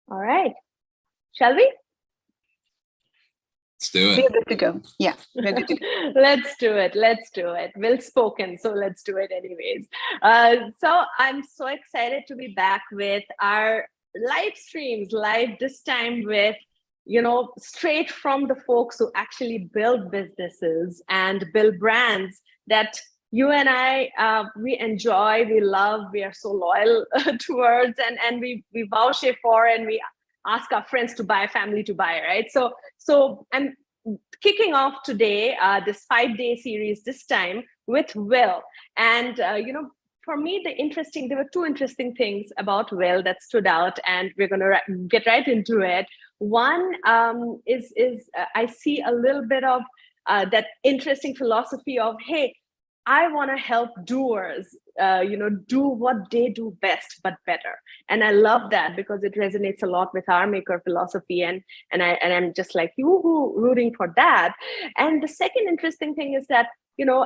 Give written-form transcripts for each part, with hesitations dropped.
All right. Shall we? Let's do it. We're good to go. Yeah, we're good to go. Let's do it. Let's do it. Well spoken. So let's do it anyways. So I'm so excited to be back with our live streams, live this time with, straight from the folks who actually build businesses and build brands that you and I, we enjoy, we love, we are so loyal towards, and we vouch for, and we ask our friends to buy, family to buy, right? So I'm kicking off today this 5-day series, this time with Will. And, for me, there were two interesting things about Will that stood out, and we're going to get right into it. One is I see a little bit of that interesting philosophy of, hey, I want to help doers, do what they do best, but better. And I love that because it resonates a lot with our maker philosophy. And I'm just like, rooting for that. And the second interesting thing is that,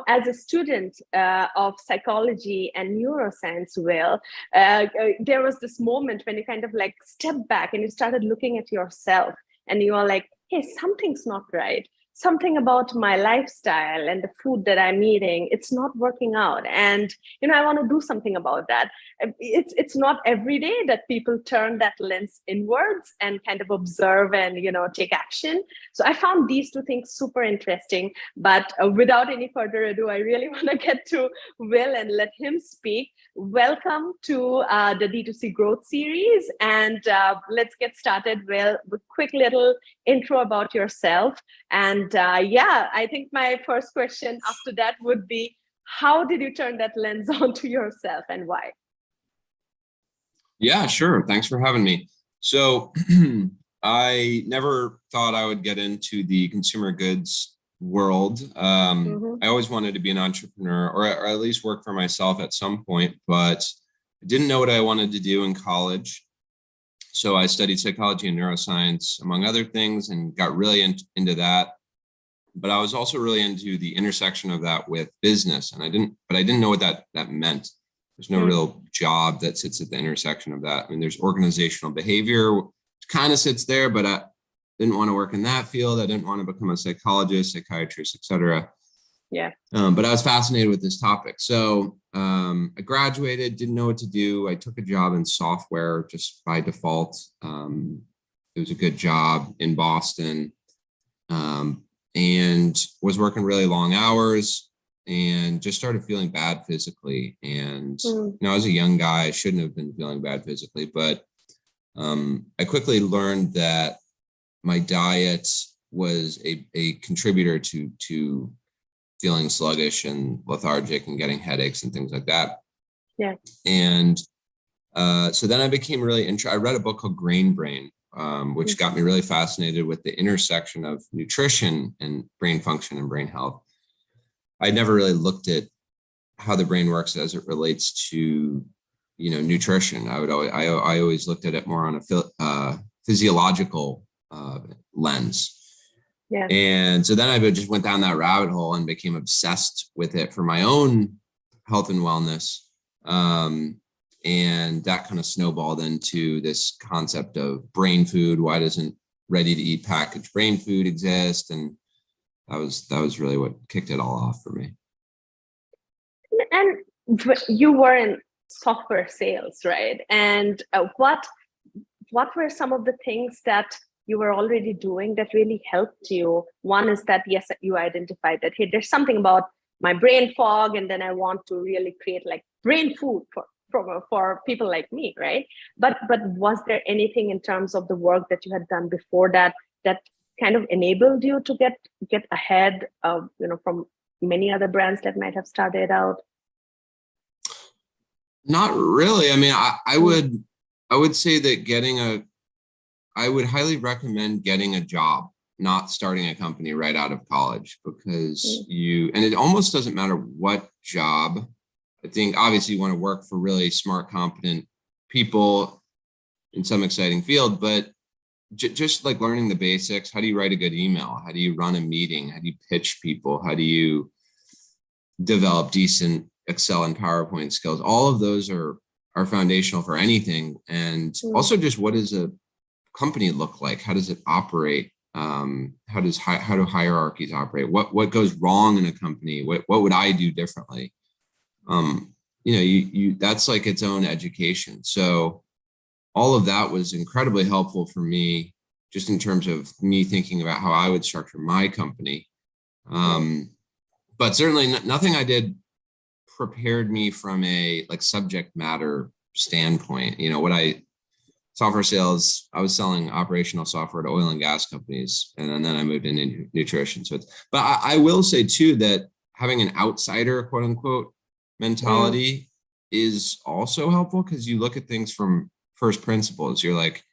as a student of psychology and neuroscience, Will, there was this moment when you kind of like stepped back and you started looking at yourself and you are like, hey, something's not right. Something about my lifestyle and the food that I'm eating, it's not working out. And, I want to do something about that. It's not every day that people turn that lens inwards and kind of observe and, take action. So I found these two things super interesting. But without any further ado, I really want to get to Will and let him speak. Welcome to the D2C Growth Series. And let's get started, Will, with a quick little intro about yourself. And I think my first question after that would be, how did you turn that lens onto yourself and why? Yeah, sure. Thanks for having me. So I never thought I would get into the consumer goods world. I always wanted to be an entrepreneur or at least work for myself at some point, but I didn't know what I wanted to do in college. So I studied psychology and neuroscience, among other things, and got really into that. But I was also really into the intersection of that with business. And I didn't know what that meant. There's no real job that sits at the intersection of that. I mean, there's organizational behavior, which kind of sits there, but I didn't want to work in that field. I didn't want to become a psychologist, psychiatrist, et cetera. Yeah. But I was fascinated with this topic. So I graduated, didn't know what to do. I took a job in software just by default. It was a good job in Boston, and was working really long hours and just started feeling bad physically. And, I was a young guy. I shouldn't have been feeling bad physically, but I quickly learned that my diet was a contributor to feeling sluggish and lethargic and getting headaches and things like that. Yeah. And so then I became really interested. I read a book called Grain Brain, which got me really fascinated with the intersection of nutrition and brain function and brain health. I never really looked at how the brain works as it relates to, nutrition. I always looked at it more on a physiological lens. Yeah. And so then I just went down that rabbit hole and became obsessed with it for my own health and wellness. And that kind of snowballed into this concept of brain food. Why doesn't ready to eat packaged brain food exist? And that was really what kicked it all off for me. And you were in software sales, right? And what were some of the things that you were already doing that really helped you? One is that, yes, you identified that, hey, there's something about my brain fog, and then I want to really create like brain food for people like me, right? But was there anything in terms of the work that you had done before that kind of enabled you to get ahead of, from many other brands that might have started out? Not really. I mean, I would say that I would highly recommend getting a job, not starting a company right out of college, because and it almost doesn't matter what job. I think obviously you want to work for really smart, competent people in some exciting field, but just like learning the basics. How do you write a good email? How do you run a meeting? How do you pitch people? How do you develop decent Excel and PowerPoint skills? All of those are foundational for anything. And also just what is a company look like? How does it operate? How do hierarchies operate? What goes wrong in a company? What would I do differently? That's like its own education. So all of that was incredibly helpful for me, just in terms of me thinking about how I would structure my company. But certainly nothing I did prepared me from a like subject matter standpoint. Software sales, I was selling operational software to oil and gas companies, and then I moved into nutrition. But I will say too that having an outsider, quote unquote, mentality is also helpful, because you look at things from first principles. You're like,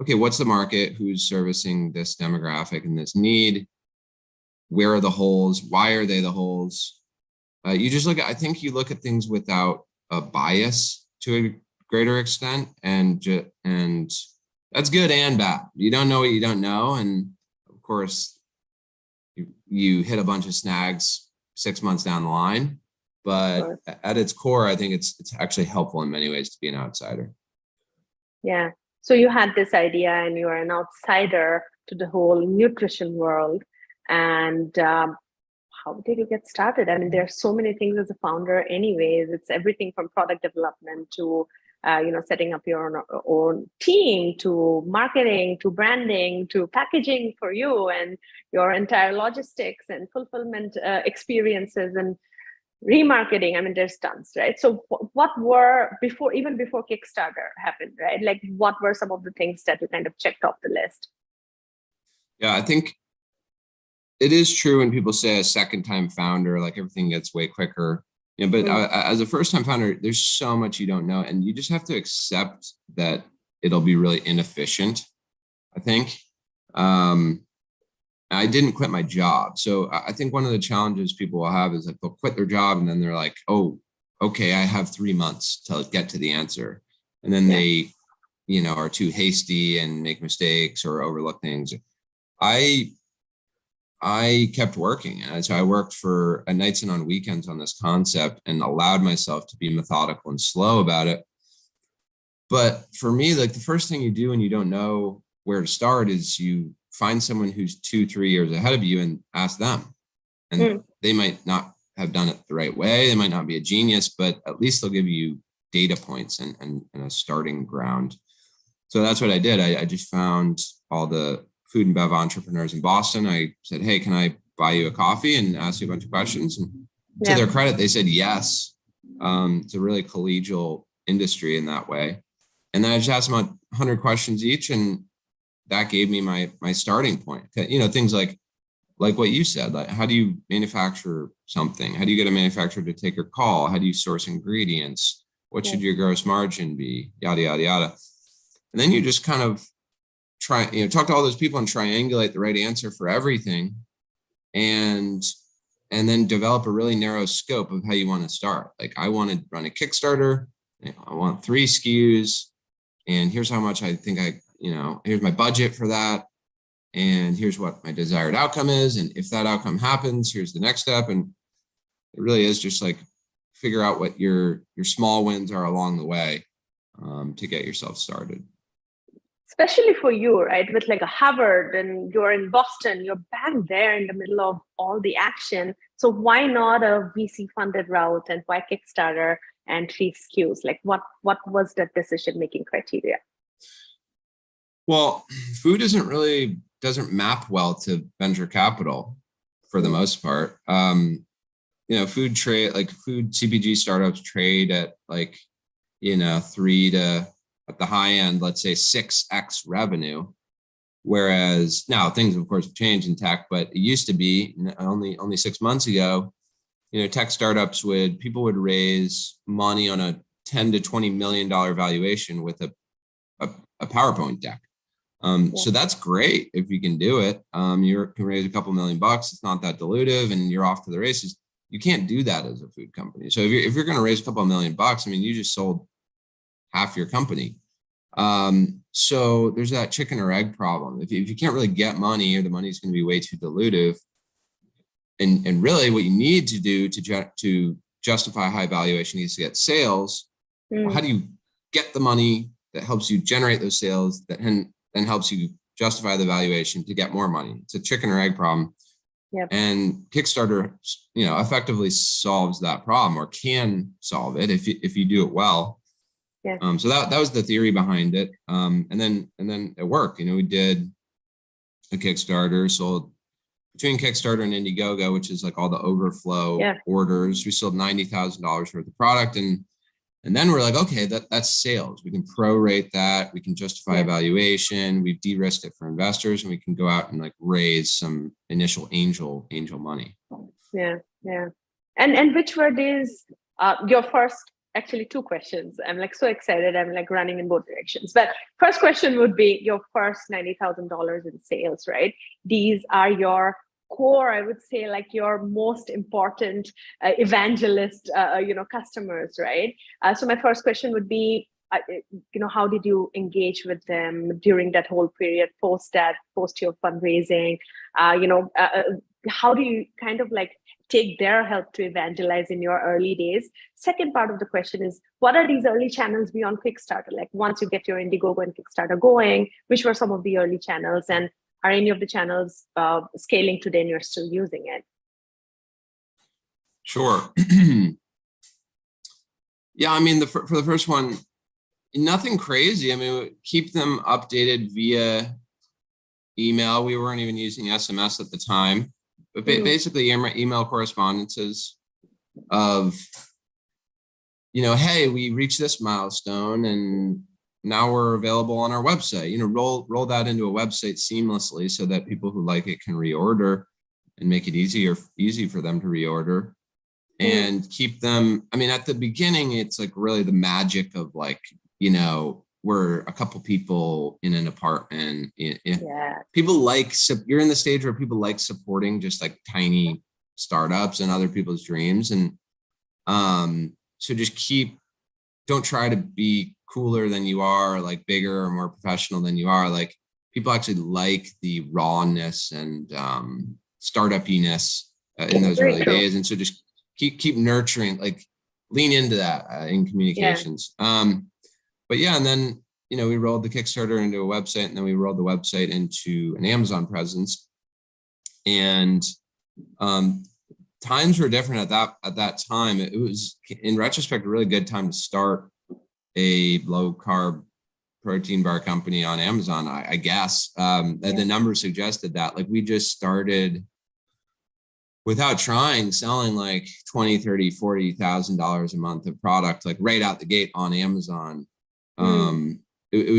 okay, what's the market? Who's servicing this demographic and this need? Where are the holes? Why are they the holes? I think you look at things without a bias to a greater extent, and that's good and bad. You don't know what you don't know, and of course, you hit a bunch of snags 6 months down the line. But at its core, I think it's actually helpful in many ways to be an outsider. Yeah. So you had this idea, and you are an outsider to the whole nutrition world. And how did you get started? I mean, there are so many things as a founder anyways. It's everything from product development to setting up your own team, to marketing, to branding, to packaging for you, and your entire logistics and fulfillment experiences and remarketing. I mean, there's tons, right? So what were even before Kickstarter happened, right? Like, what were some of the things that you kind of checked off the list? Yeah, I think it is true when people say a second time founder, like everything gets way quicker. But as a first time founder, there's so much you don't know, and you just have to accept that it'll be really inefficient, I think. I didn't quit my job. So I think one of the challenges people will have is like they'll quit their job and then they're like, oh, okay, I have 3 months to get to the answer. And then they, are too hasty and make mistakes or overlook things. I kept working. And so I worked for at nights and on weekends on this concept and allowed myself to be methodical and slow about it. But for me, like the first thing you do when you don't know where to start is you find someone who's 2-3 years ahead of you and ask them. And they might not have done it the right way. They might not be a genius, but at least they'll give you data points and a starting ground. So that's what I did. I just found all the food and bev entrepreneurs in Boston. I said, hey, can I buy you a coffee and ask you a bunch of questions? And to their credit, they said yes. It's a really collegial industry in that way. And then I just asked them 100 questions each, and that gave me my starting point. Things like what you said, like how do you manufacture something? How do you get a manufacturer to take your call? How do you source ingredients? What should your gross margin be? Yada, yada, yada. And then you just kind of talk to all those people and triangulate the right answer for everything. And then develop a really narrow scope of how you want to start. Like I want to run a Kickstarter. I want 3 SKUs. And here's how much I think here's my budget for that. And here's what my desired outcome is. And if that outcome happens, here's the next step. And it really is just like figure out what your small wins are along the way to get yourself started. Especially for you, right? With like a Harvard and you're in Boston, you're back there in the middle of all the action. So why not a VC funded route, and why Kickstarter and 3 SKUs? Like what was that decision-making criteria? Well, food doesn't map well to venture capital for the most part. Food CPG startups trade at 3 to, at the high end, let's say 6x revenue. Whereas now things of course have changed in tech, but it used to be only 6 months ago, tech startups people would raise money on a $10 to $20 million valuation with a PowerPoint deck. So that's great if you can do it. You can raise a couple $1 million. It's not that dilutive, and you're off to the races. You can't do that as a food company. So if you're going to raise a couple $1 million, you just sold half your company. So there's that chicken or egg problem. If you can't really get money, or the money is going to be way too dilutive, and really what you need to do to justify high valuation is to get sales. Well, how do you get the money that helps you generate those sales that then helps you justify the valuation to get more money. It's a chicken or egg problem. Yep. And Kickstarter, effectively solves that problem, or can solve it if you do it well. Yeah. So that was the theory behind it. And then it worked. We did a Kickstarter, sold between Kickstarter and Indiegogo, which is like all the overflow orders. We sold $90,000 worth of product, and then we're like, okay, that's sales. We can prorate that. We can justify evaluation. We've de-risked it for investors, and we can go out and like raise some initial angel money. Yeah. And which were these? Your first, actually, two questions. I'm like so excited. I'm like running in both directions. But first question would be your first $90,000 in sales, right? These are your core, I would say, like your most important evangelist, customers, right? So my first question would be, how did you engage with them during that whole period, post your fundraising? How do you kind of like take their help to evangelize in your early days? Second part of the question is, what are these early channels beyond Kickstarter? Like once you get your Indiegogo and Kickstarter going, which were some of the early channels, and are any of the channels scaling today and you're still using it? Sure. Yeah, I mean, for the first one, nothing crazy. I mean, keep them updated via email. We weren't even using SMS at the time, but basically email correspondences of, hey, we reached this milestone and now we're available on our website. Roll that into a website seamlessly so that people who like it can reorder, and make it easy for them to reorder. And keep them, I mean, at the beginning, it's like really the magic of like, we're a couple people in an apartment. People like, you're in the stage where people like supporting just like tiny startups and other people's dreams. And so just don't try to be cooler than you are, like bigger or more professional than you are. Like people actually like the rawness and startup-iness in those early days. And so just keep nurturing, like lean into that in communications. But yeah, and then, we rolled the Kickstarter into a website, and then we rolled the website into an Amazon presence. And times were different at that time. It was, in retrospect, a really good time to start a low carb protein bar company on Amazon, I guess. The numbers suggested that. Like we just started without trying, selling like $20,000, $30,000, $40,000 a month of product, like right out the gate on Amazon. It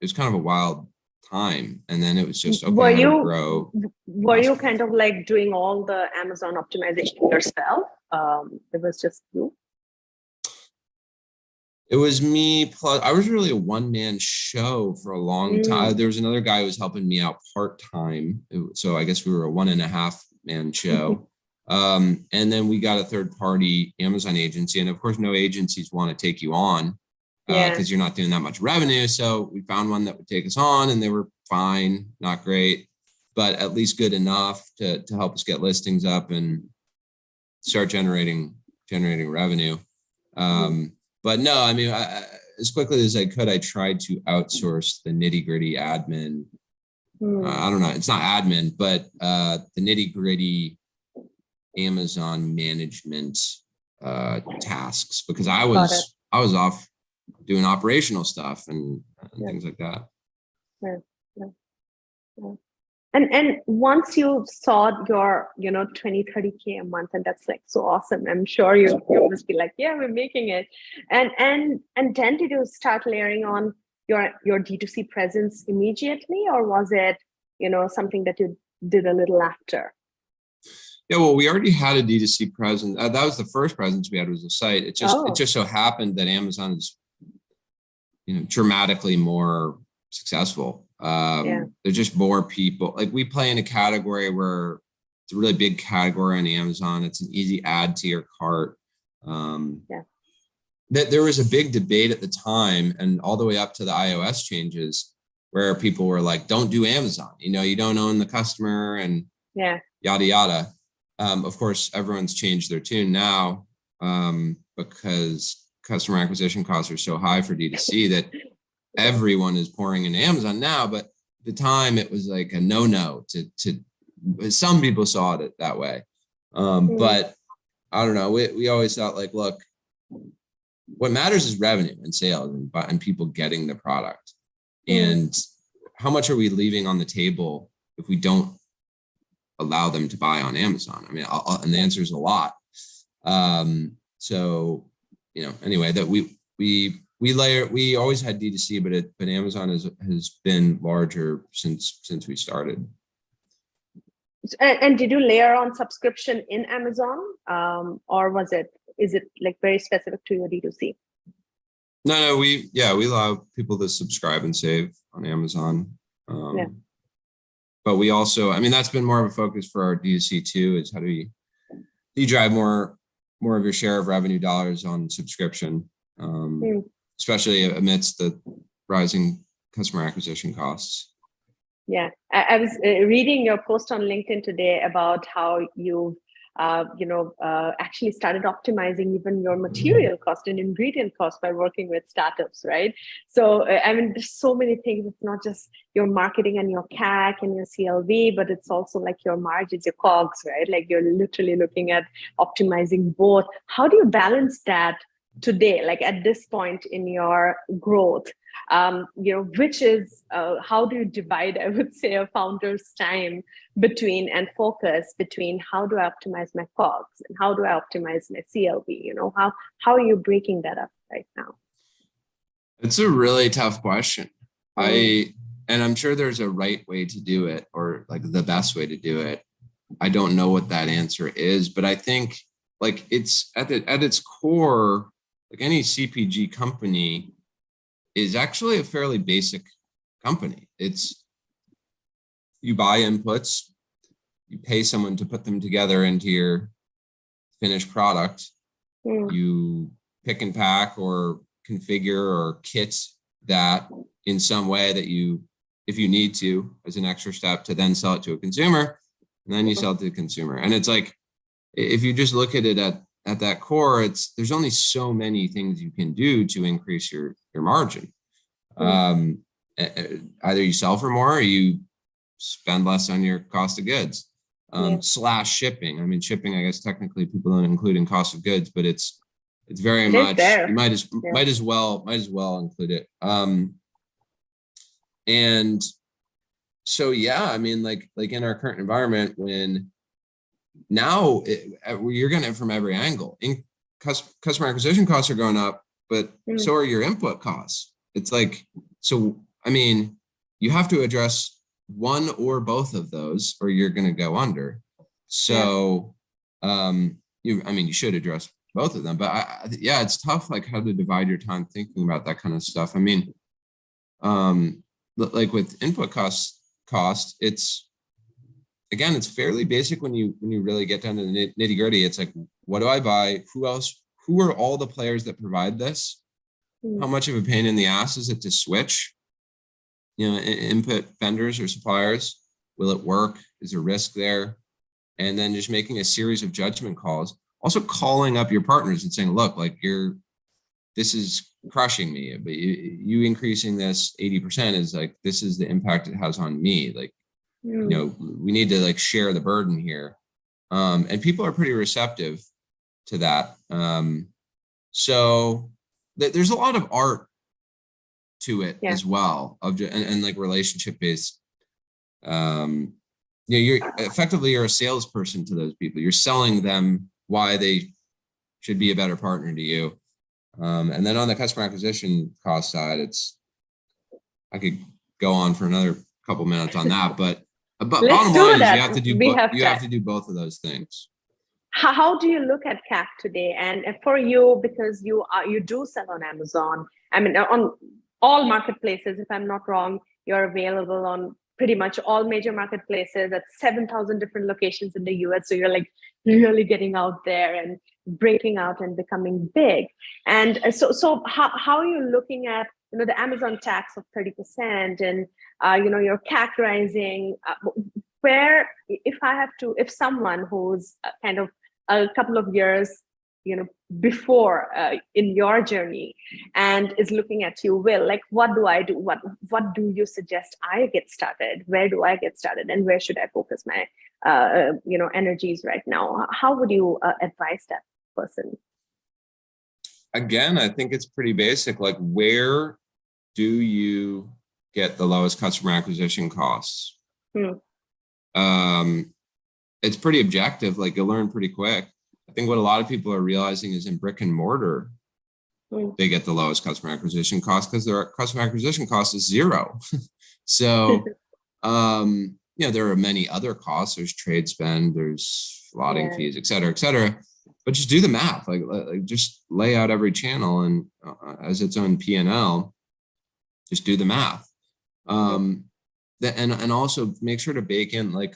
was kind of a wild time. And then it was just, okay, were you kind of like doing all the Amazon optimization yourself? It was just you? It was me, plus I was really a one-man show for a long time. There was another guy who was helping me out part-time. So I guess we were a 1.5-man show. And then we got a third-party Amazon agency. And of course, no agencies want to take you on because you're not doing that much revenue. So we found one that would take us on, and they were fine, not great, but at least good enough to help us get listings up and start generating revenue. But no, I mean, as quickly as I could, I tried to outsource the nitty-gritty admin. I don't know, it's not admin, but the nitty-gritty Amazon management tasks, because I was off doing operational stuff and things like that. And once you saw your 20-30K a month, and that's like so awesome, I'm sure you must be like, yeah, we're making it. And then did you start layering on your D2C presence immediately, or was it something that you did a little after? Yeah, well, we already had a D2C presence. That was the first presence we had, was a site. It just so happened that Amazon is dramatically more successful. There's just more people. Like we play in a category where it's a really big category on Amazon. It's an easy add to your cart. That there was a big debate at the time, and all the way up to the iOS changes, where people were like, don't do Amazon. You don't own the customer, and yada, yada. Of course, everyone's changed their tune now because customer acquisition costs are so high for D2C that everyone is pouring into Amazon now, but at the time it was like a no to some people saw it that way. But I don't know, we always thought like, look, what matters is revenue and sales and people getting the product. And how much are we leaving on the table if we don't allow them to buy on Amazon? I mean, and the answer is a lot. So, you know, anyway, that we always had DTC, but Amazon has been larger since we started. And did you layer on subscription in Amazon, or is it like very specific to your D2C? No, we allow people to subscribe and save on Amazon. But we also, I mean, that's been more of a focus for our D2C too, is how do you drive more of your share of revenue dollars on subscription, especially amidst the rising customer acquisition costs. Yeah, I was reading your post on LinkedIn today about how you actually started optimizing even your material cost and ingredient cost by working with startups, right? So, I mean, there's so many things. It's not just your marketing and your CAC and your CLV, but it's also like your margins, your COGS, right? Like you're literally looking at optimizing both. How do you balance that today, like at this point in your growth? Which is how do you divide, I would say, a founder's time between and focus between how do I optimize my COGS and how do I optimize my CLV? You know, how are you breaking that up right now? It's a really tough question. And I'm sure there's a right way to do it, or like the best way to do it. I don't know what that answer is, but I think like it's at its core, like any CPG company is actually a fairly basic company. It's you buy inputs, you pay someone to put them together into your finished product. You pick and pack or configure or kit that in some way that you, if you need to, as an extra step to then sell it to a consumer, and then you sell it to the consumer. And it's like, if you just look at it at that core, there's only so many things you can do to increase your margin. Either you sell for more or you spend less on your cost of goods, slash shipping. I mean, shipping, I guess technically people don't include in cost of goods, but it's very much, you might as well include it. And so, yeah, I mean, like in our current environment, when now you're getting it from every angle. Customer acquisition costs are going up, but so are your input costs. It's like, so, I mean, you have to address one or both of those or you're going to go under. So, you should address both of them, but it's tough, like how to divide your time thinking about that kind of stuff. I mean, like with input cost, it's fairly basic when you really get down to the nitty gritty. It's like, what do I buy? Who else? Who are all the players that provide this? How much of a pain in the ass is it to switch? Input vendors or suppliers. Will it work? Is there risk there? And then just making a series of judgment calls. Also calling up your partners and saying, look, like this is crushing me, but you increasing this 80% is like, this is the impact it has on me. Like, we need to like share the burden here. And people are pretty receptive to that. So there's a lot of art to it as well, and like relationship based. You're a salesperson to those people. You're selling them why they should be a better partner to you. And then on the customer acquisition cost side, I could go on for another couple minutes on that, but bottom line is you have to do both of those things. How do you look at CAC today? And for you, because you do sell on Amazon, I mean, on all marketplaces, if I'm not wrong, you're available on pretty much all major marketplaces at 7,000 different locations in the US. So you're like really getting out there and breaking out and becoming big. And so how are you looking at, the Amazon tax of 30% and, your CAC rising, where, if someone who's kind of a couple of years before in your journey and is looking at you, Will, like, what do I do? What do you suggest I get started? Where do I get started? And where should I focus my, energies right now? How would you advise that person? Again, I think it's pretty basic. Like, where do you get the lowest customer acquisition costs? It's pretty objective. Like, you'll learn pretty quick. I think what a lot of people are realizing is in brick and mortar, they get the lowest customer acquisition cost because their customer acquisition cost is zero. So, there are many other costs. There's trade spend, there's slotting fees, et cetera, but just do the math. Like just lay out every channel and as its own P&L, just do the math. And also make sure to bake in, like,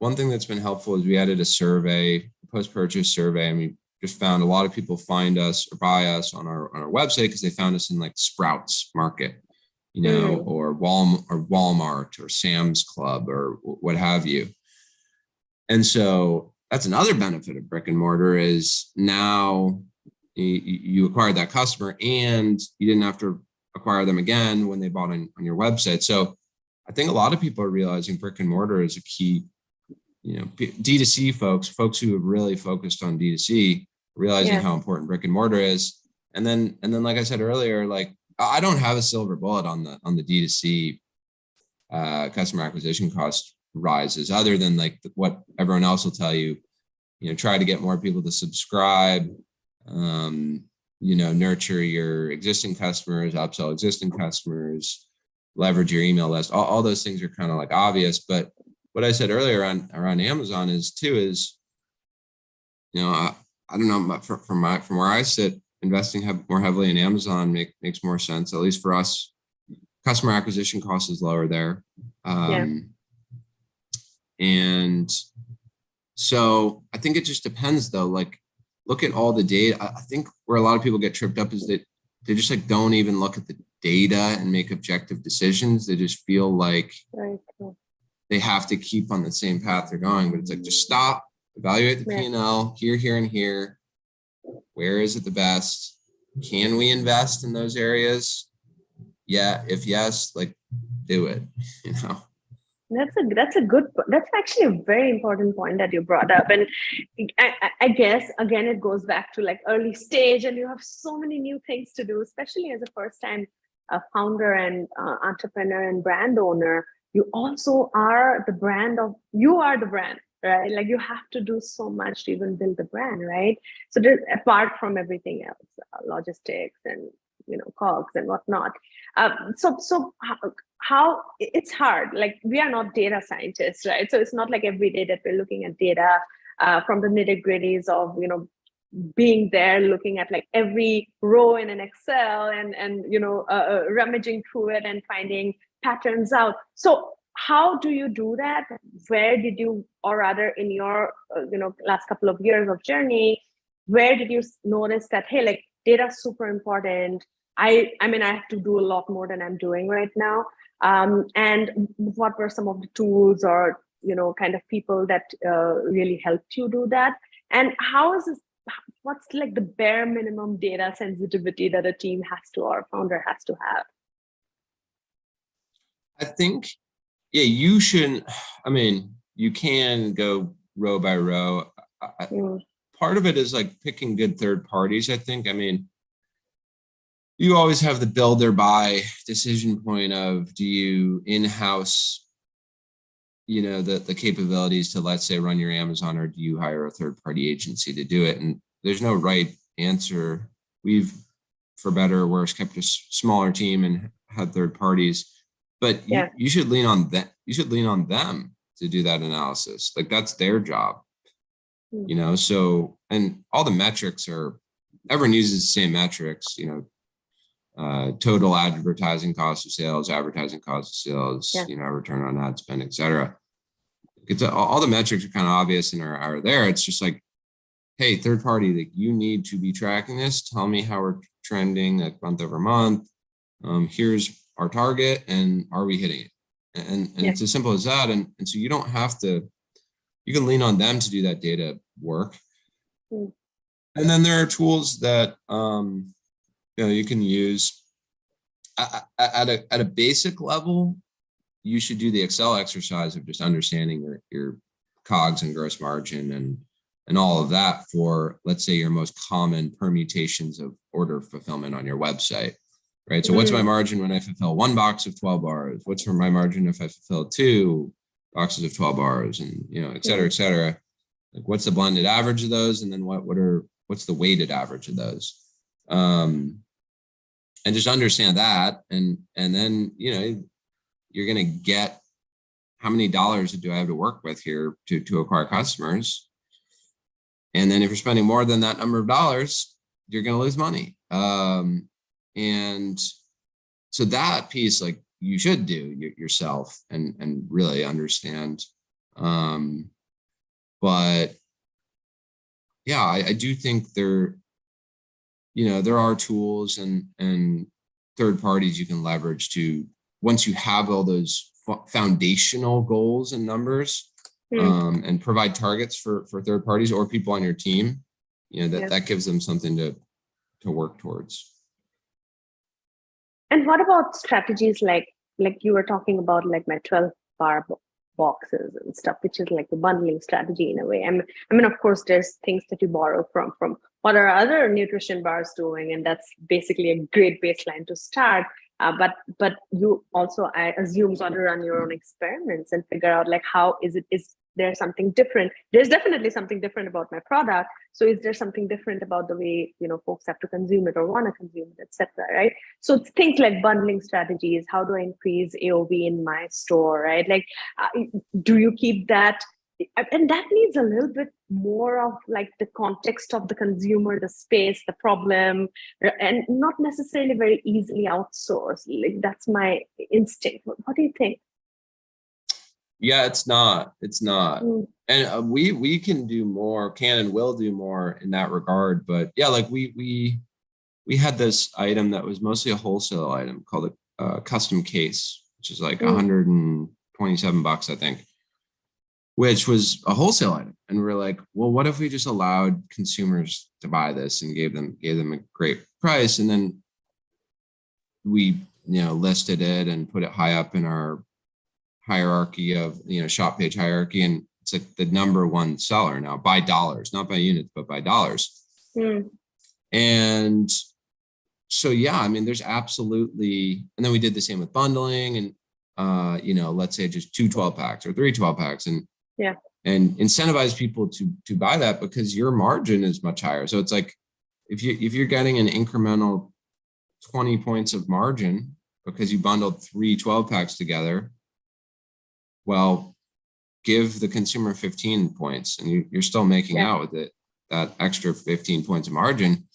one thing that's been helpful is we added a survey, post-purchase survey, and we just found a lot of people find us or buy us on our website because they found us in like Sprouts Market, or Walmart or Sam's Club or what have you. And so that's another benefit of brick and mortar is now you acquired that customer and you didn't have to acquire them again when they bought on your website. So I think a lot of people are realizing brick and mortar is a key. D2C folks who have really focused on D2C, realizing how important brick and mortar is. And then, like I said earlier, like, I don't have a silver bullet on the D2C customer acquisition cost rises, other than like what everyone else will tell you. Try to get more people to subscribe. Nurture your existing customers, upsell existing customers, leverage your email list. All those things are kind of like obvious, but what I said earlier around Amazon is, I don't know, from where I sit, investing more heavily in Amazon makes more sense. At least for us, customer acquisition cost is lower there. And so I think it just depends though. Like, look at all the data. I think where a lot of people get tripped up is that they just like don't even look at the data and make objective decisions. They just feel like they have to keep on the same path they're going, but it's like, just stop, evaluate the P&L here, and here. Where is it the best? Can we invest in those areas? Yeah. If yes, like, do it, That's actually a very important point that you brought up. And I guess, again, it goes back to like early stage and you have so many new things to do, especially as a first time founder and entrepreneur and brand owner. You also are the brand, right? Like, you have to do so much to even build the brand, right? So apart from everything else, logistics and, cogs and whatnot. So how it's hard, like, we are not data scientists, right? So it's not like every day that we're looking at data from the nitty gritties of, being there, looking at like every row in an Excel and rummaging through it and finding patterns out. So how do you do that? Where did you, or rather in your last couple of years of journey, where did you notice that, hey, like, data is super important? I have to do a lot more than I'm doing right now. And what were some of the tools or kind of people that really helped you do that? And how is this? What's like the bare minimum data sensitivity that a team has to, or a founder has to have? I think, you shouldn't. You can go row by row. Part of it is like picking good third parties, I think. You always have the build or buy decision point of, do you in-house, the capabilities to, let's say, run your Amazon, or do you hire a third party agency to do it? And there's no right answer. We've, for better or worse, kept a smaller team and had third parties, but you should lean on them. You should lean on them to do that analysis. Like, that's their job, so, and all the metrics everyone uses the same metrics, total advertising cost of sales, advertising cost of sales, return on ad spend, et cetera. It's all the metrics are kind of obvious and are there. It's just like, hey, third party, like, you need to be tracking this. Tell me how we're trending like month over month. Here's our target, and are we hitting it? And it's as simple as that. And so you don't have to, you can lean on them to do that data work. And then there are tools that you can use at a basic level. You should do the Excel exercise of just understanding your COGS and gross margin and all of that for, let's say, your most common permutations of order fulfillment on your website, right? So what's my margin when I fulfill 1 box of 12 bars? What's my margin if I fulfill 2 boxes of 12 bars, and et cetera, et cetera. Like, what's the blended average of those? And then what's the weighted average of those? And just understand that. And then, you're going to get how many dollars do I have to work with here to acquire customers? And then if you're spending more than that number of dollars, you're going to lose money. And so that piece, like, you should do yourself and really understand. But yeah, I do think there are tools and third parties you can leverage to, once you have all those foundational goals and numbers, and provide targets for third parties or people on your team, that gives them something to work towards. And what about strategies like you were talking about, like my 12-bar boxes and stuff, which is like the bundling strategy in a way. I mean, of course, there's things that you borrow from what are other nutrition bars doing, and that's basically a great baseline to start. But you also, I assume, sort of run your own experiments and figure out, like, how is there something different? There's definitely something different about my product. So is there something different about the way, folks have to consume it or want to consume it, etc. Right? So it's things like bundling strategies. How do I increase AOV in my store? Right? Like, do you keep that? And that needs a little bit more of, like, the context of the consumer, the space, the problem, and not necessarily very easily outsourced. Like, that's my instinct. What do you think? Yeah, it's not. And we can do more, can and will do more in that regard. But yeah, like we had this item that was mostly a wholesale item called a custom case, which is like $127, I think, which was a wholesale item. And we're like, well, what if we just allowed consumers to buy this and gave them a great price? And then we, listed it and put it high up in our hierarchy of, shop page hierarchy. And it's like the number one seller now by dollars, not by units, but by dollars. And so, yeah, I mean, there's absolutely, and then we did the same with bundling and, let's say just 2 12-packs or 3 12-packs and incentivize people to buy that because your margin is much higher. So it's like, if you're getting an incremental 20 points of margin because you bundled 3 12-packs together, well, give the consumer 15 points and you're still making out with it, that extra 15 points of margin.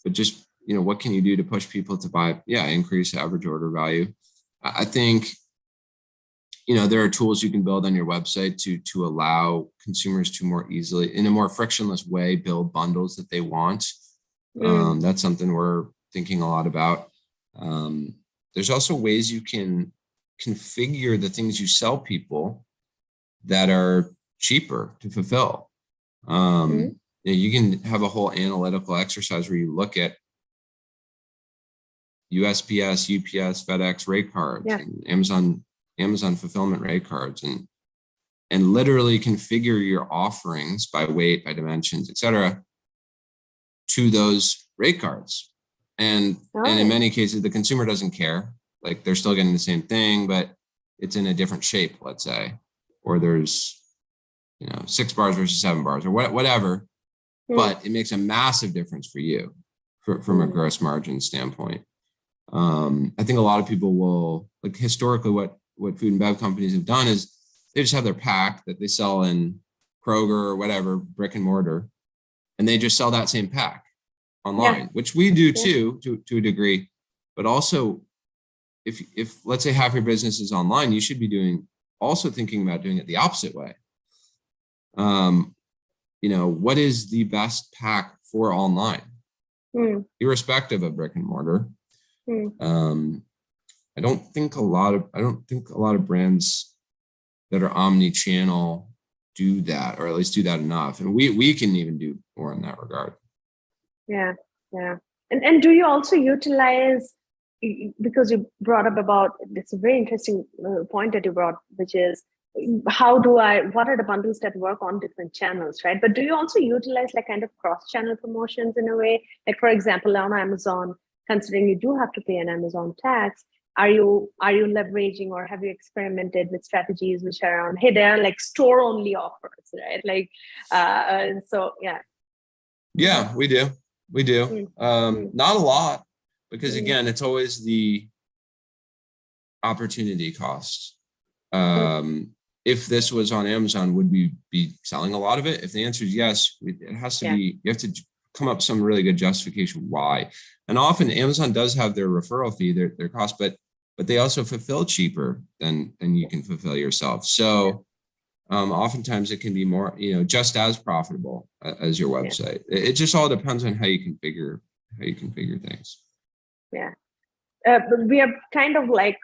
But just, what can you do to push people to buy? Yeah, increase average order value. I think, there are tools you can build on your website to allow consumers to more easily, in a more frictionless way, build bundles that they want. That's something we're thinking a lot about. There's also ways you can configure the things you sell people that are cheaper to fulfill. You can have a whole analytical exercise where you look at USPS, UPS, FedEx rate cards, and Amazon fulfillment rate cards, and literally configure your offerings by weight, by dimensions, etc., to those rate cards. And in many cases, the consumer doesn't care. Like, they're still getting the same thing, but it's in a different shape, let's say, or there's, 6 bars versus 7 bars or whatever, but it makes a massive difference for you from a gross margin standpoint. I think a lot of people will, like, historically, what food and bev companies have done is they just have their pack that they sell in Kroger or whatever, brick and mortar, and they just sell that same pack online, which we do too, to a degree, but also, if let's say half your business is online, you should be thinking about doing it the opposite way. What is the best pack for online, irrespective of brick and mortar? I don't think a lot of brands that are omni-channel do that, or at least do that enough. And we can even do more in that regard. Yeah, yeah. And do you also utilize, because you brought up about, it's a very interesting point that you brought, which is what are the bundles that work on different channels, right? But do you also utilize like kind of cross-channel promotions in a way? Like for example, on Amazon, considering you do have to pay an Amazon tax, are you leveraging, or have you experimented with strategies which are around, hey, they're like store only offers, right? Like, so yeah. Yeah, we do. We do. Not a lot, because again, it's always the opportunity cost. If this was on Amazon, would we be selling a lot of it? If the answer is yes, it has to be, you have to come up with some really good justification why. And often Amazon does have their referral fee, their cost, but they also fulfill cheaper than you can fulfill yourself. So oftentimes it can be more, just as profitable as your website. It just all depends on how you configure things. Yeah. But we are kind of like,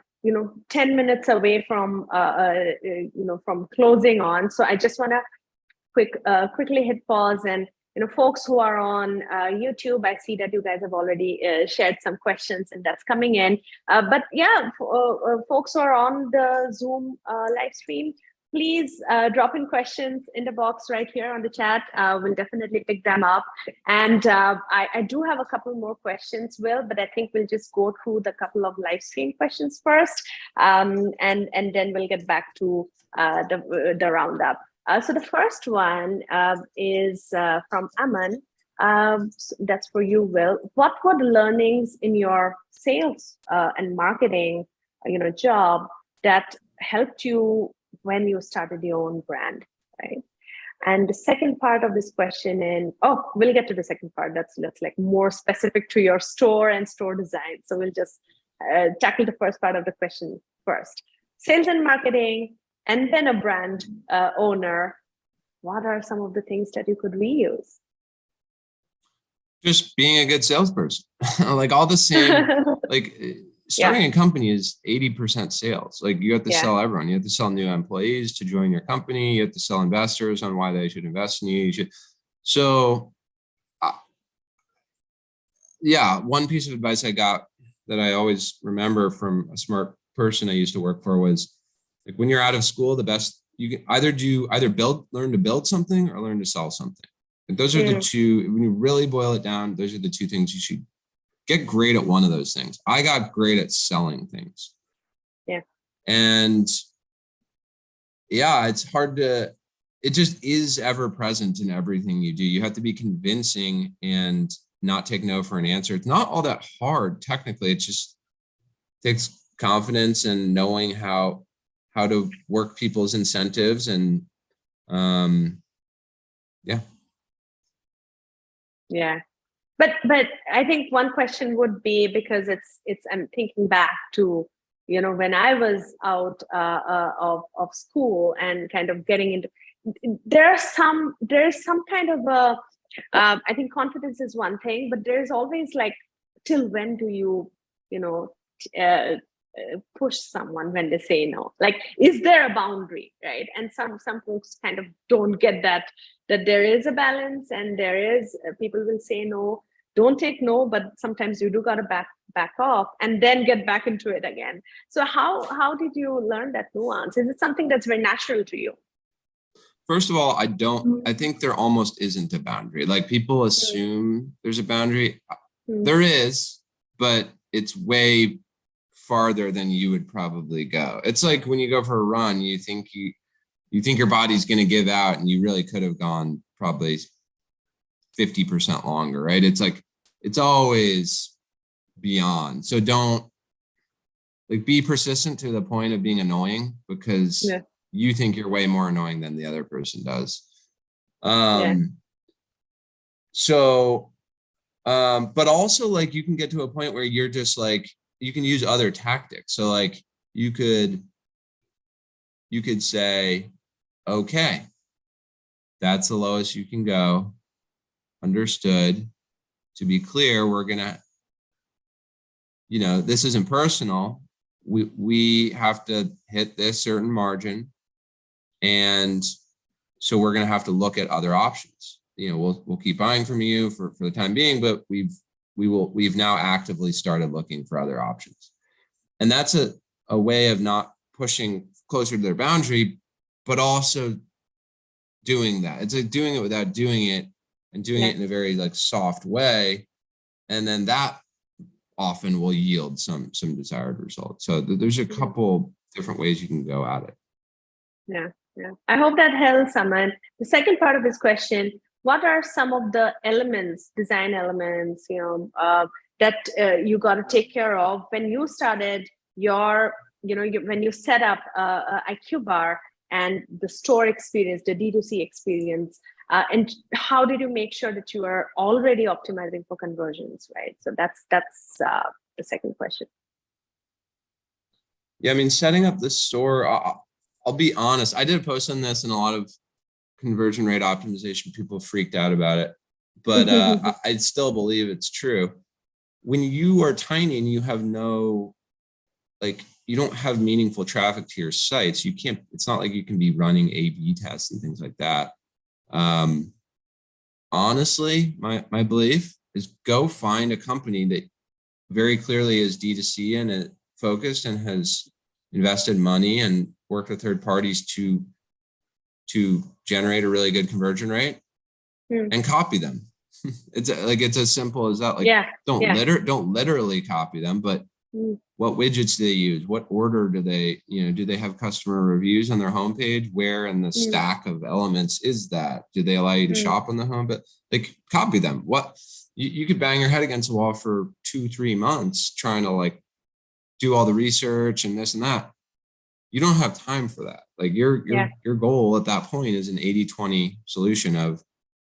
10 minutes away from, from closing on. So I just want to quickly hit pause, and, folks who are on YouTube, I see that you guys have already shared some questions, and that's coming in. But yeah, folks who are on the Zoom live stream, please drop in questions in the box right here on the chat. We'll definitely pick them up. And I do have a couple more questions, Will, but I think we'll just go through the couple of live stream questions first, and then we'll get back to the roundup. So the first one is from Aman. That's for you, Will. What were the learnings in your sales and marketing, job that helped you when you started your own brand, right? And the second part of this question, we'll get to the second part. That's like more specific to your store and store design. So we'll just tackle the first part of the question first. Sales and marketing, and then a brand owner. What are some of the things that you could reuse? Just being a good salesperson, like all the same, like starting a company is 80% sales. Like you have to sell everyone. You have to sell new employees to join your company. You have to sell investors on why they should invest in you. So one piece of advice I got that I always remember from a smart person I used to work for was, like, when you're out of school, the best you can either learn to build something or learn to sell something. And those are the two, when you really boil it down, those are the two things you should get great at. One of those things. I got great at selling things. Yeah. And it's hard it just is ever present in everything you do. You have to be convincing and not take no for an answer. It's not all that hard technically. It just takes confidence and knowing how to work people's incentives, and Yeah. But I think one question would be, because I'm thinking back to, when I was out of school and kind of getting into, there's some kind of a, I think confidence is one thing, but there's always like, till when do you, push someone when they say no? Like, is there a boundary, right? And some folks kind of don't get that there is a balance, and there is, people will say no, don't take no, but sometimes you do gotta back off and then get back into it again. So how did you learn that nuance? Is it something that's very natural to you? First of all, I think there almost isn't a boundary. Like, people assume there's a boundary. There is, but it's way farther than you would probably go. It's like when you go for a run, you think your body's going to give out, and you really could have gone probably 50% longer, right? It's like, it's always beyond. So don't, like, be persistent to the point of being annoying, because you think you're way more annoying than the other person does. So, but also, like, you can get to a point where you're just like, you can use other tactics. So like, you could say, okay, that's the lowest you can go. Understood. To be clear, we're gonna, this isn't personal. We have to hit this certain margin. And so we're gonna have to look at other options. we'll keep buying from you for the time being, but we've now actively started looking for other options. And that's a way of not pushing closer to their boundary, but also doing that. It's like doing it without doing it, and doing it in a very like soft way. And then that often will yield some desired results. So there's a couple different ways you can go at it. Yeah. I hope that helps, Aman. The second part of this question, what are some of the elements, design elements, that you got to take care of when you started when you set up IQBar and the store experience, the D2C experience, and how did you make sure that you are already optimizing for conversions, right? So that's the second question. Yeah, I mean, setting up the store, I'll be honest, I did a post on this and a lot of conversion rate optimization, people freaked out about it, but I still believe it's true. When you are tiny and you have you don't have meaningful traffic to your sites, it's not like you can be running A/B tests and things like that. Honestly, my belief is go find a company that very clearly is D2C and it focused and has invested money and worked with third parties to generate a really good conversion rate and copy them. It's as simple as that. Don't literally copy them, but what widgets do they use? What order do they have customer reviews on their homepage? Where in the stack of elements is that? Do they allow you to shop on the home? But copy them. What you could bang your head against the wall for 2-3 months trying to do all the research and this and that. You don't have time for that. Your goal at that point is an 80-20 solution of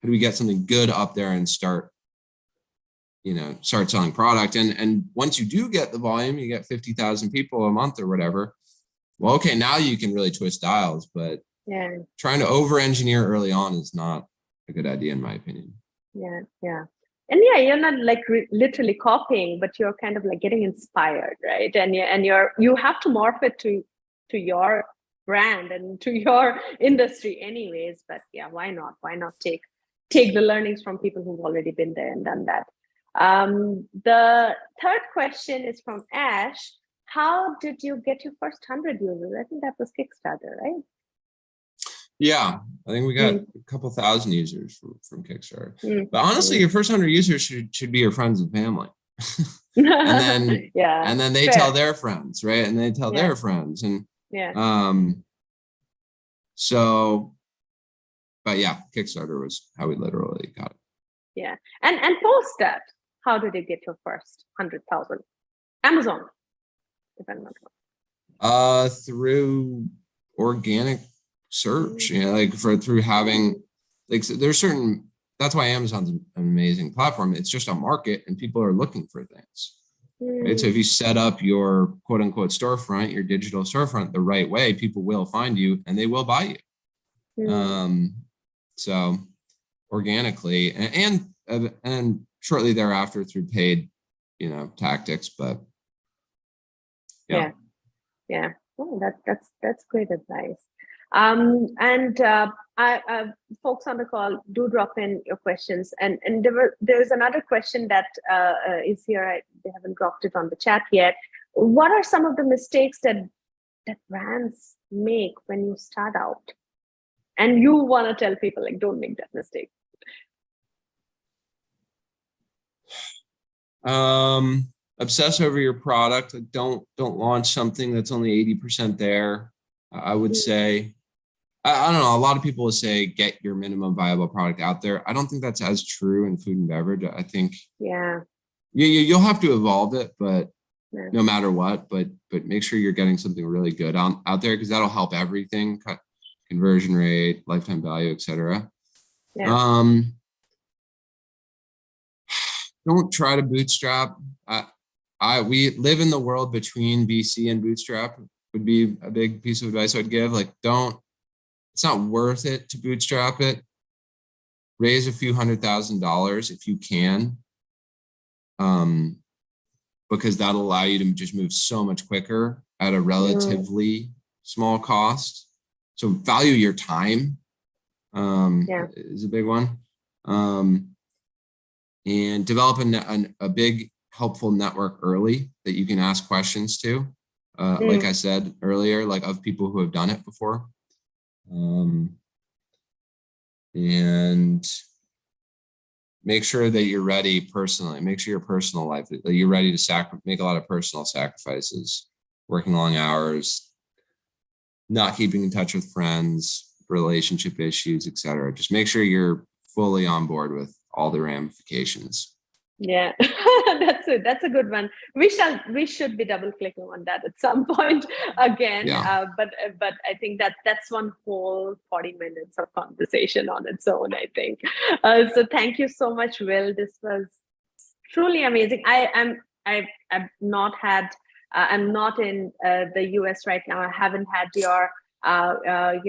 how do we get something good up there and start selling product. And once you do get the volume, you get 50,000 people a month or whatever. Well, okay, now you can really twist dials, but trying to over-engineer early on is not a good idea in my opinion. Yeah. And you're not literally copying, but you're kind of getting inspired, right? And you have to morph it to your brand and to your industry anyways. But why not take the learnings from people who've already been there and done that. The third question is from Ash. How did you get your first 100 users? I think that was Kickstarter, right? Yeah, I think we got a couple thousand users from Kickstarter. But honestly, your first 100 users should be your friends and family. and then they tell their friends, right? And they tell their friends. And but Kickstarter was how we literally got it. Yeah. And post that, how did you get your first 100,000? Amazon, if I'm not wrong. Through organic search, through having there's certain, that's why Amazon's an amazing platform. It's just a market and people are looking for things. Right? So if you set up your quote unquote storefront, your digital storefront the right way, people will find you and they will buy you. So organically and shortly thereafter through paid, tactics, but yeah. Oh, that's great advice. Folks on the call, do drop in your questions. And there's another question that is here. They haven't dropped it on the chat yet. What are some of the mistakes that brands make when you start out? And you want to tell people don't make that mistake. Obsess over your product. Don't launch something that's only 80% there. I would say, I don't know, a lot of people will say get your minimum viable product out there. I don't think that's as true in food and beverage. I think you'll have to evolve it, but no matter what, but make sure you're getting something really good out there, because that'll help everything, cut conversion rate, lifetime value, etc. Don't try to bootstrap. We live in the world between VC and bootstrap would be a big piece of advice I'd give. It's not worth it to bootstrap it. Raise a few $100,000 if you can, because that'll allow you to just move so much quicker at a relatively small cost. So value your time is a big one. And develop a big helpful network early that you can ask questions to. Like I said earlier, like of people who have done it before. And make sure that you're ready personally. Make sure your personal life, that you're ready to make a lot of personal sacrifices, working long hours, not keeping in touch with friends, relationship issues, etc. Just make sure you're fully on board with all the ramifications. Yeah, that's a good one. We should be double clicking on that at some point again. Yeah. But I think that's one whole 40 minutes of conversation on its own, I think. So thank you so much, Will. This was truly amazing. I'm not in the US right now. I haven't had your I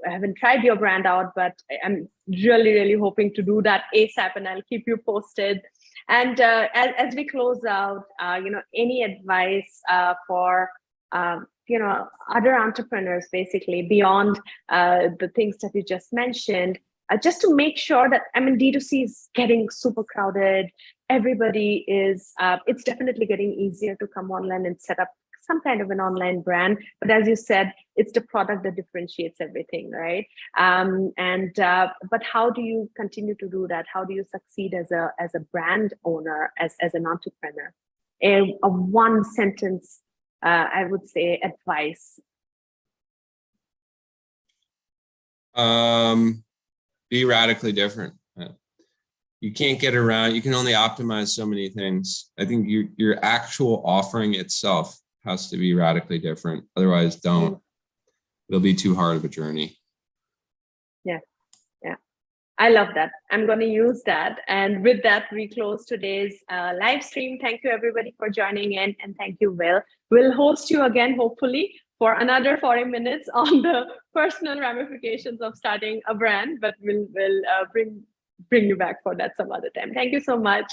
haven't tried your brand out, but I'm really hoping to do that ASAP, and I'll keep you posted. And as we close out, any advice for other entrepreneurs, basically beyond the things that you just mentioned, just to make sure that, I mean, D2C is getting super crowded. Everybody is, it's definitely getting easier to come online and set up some kind of an online brand. But as you said, it's the product that differentiates everything, right? But how do you continue to do that? How do you succeed as a brand owner, as an entrepreneur? A one sentence, I would say, advice. Be radically different. You can't get around. You can only optimize so many things. I think your actual offering itself has to be radically different. Otherwise, don't. It'll be too hard of a journey. Yeah. I love that. I'm going to use that. And with that, we close today's live stream. Thank you, everybody, for joining in. And thank you, Will. We'll host you again, hopefully, for another 40 minutes on the personal ramifications of starting a brand. But we'll bring you back for that some other time. Thank you so much.